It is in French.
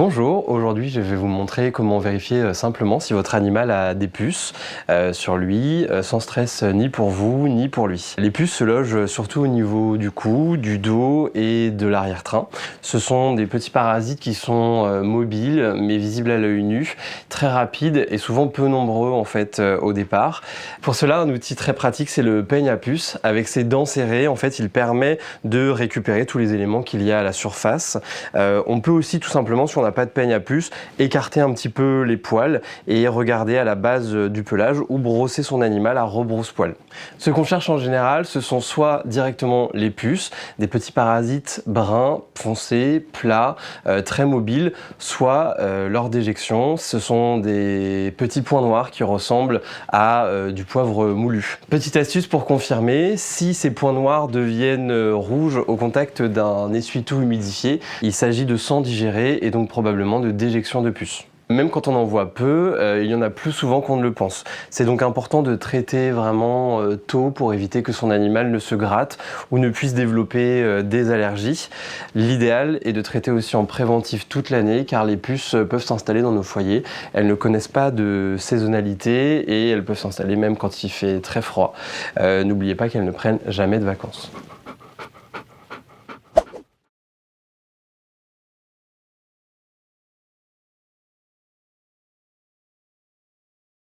Bonjour, aujourd'hui je vais vous montrer comment vérifier simplement si votre animal a des puces sur lui, sans stress ni pour vous ni pour lui. Les puces se logent surtout au niveau du cou, du dos et de l'arrière-train. Ce sont des petits parasites qui sont mobiles mais visibles à l'œil nu, très rapides et souvent peu nombreux en fait au départ. Pour cela, un outil très pratique c'est le peigne à puces. Avec ses dents serrées, en fait il permet de récupérer tous les éléments qu'il y a à la surface. On peut aussi tout simplement, si on n'a pas de peigne à puce, écarter un petit peu les poils et regarder à la base du pelage ou brosser son animal à rebrousse-poil. Ce qu'on cherche en général, ce sont soit directement les puces, des petits parasites bruns, foncés, plats, très mobiles, soit lors d'éjection, ce sont des petits points noirs qui ressemblent à du poivre moulu. Petite astuce pour confirmer, si ces points noirs deviennent rouges au contact d'un essuie-tout humidifié, il s'agit de sang digéré et donc probablement de déjection de puces. Même quand on en voit peu, il y en a plus souvent qu'on ne le pense. C'est donc important de traiter vraiment tôt pour éviter que son animal ne se gratte ou ne puisse développer des allergies. L'idéal est de traiter aussi en préventif toute l'année car les puces peuvent s'installer dans nos foyers. Elles ne connaissent pas de saisonnalité et elles peuvent s'installer même quand il fait très froid. N'oubliez pas qu'elles ne prennent jamais de vacances.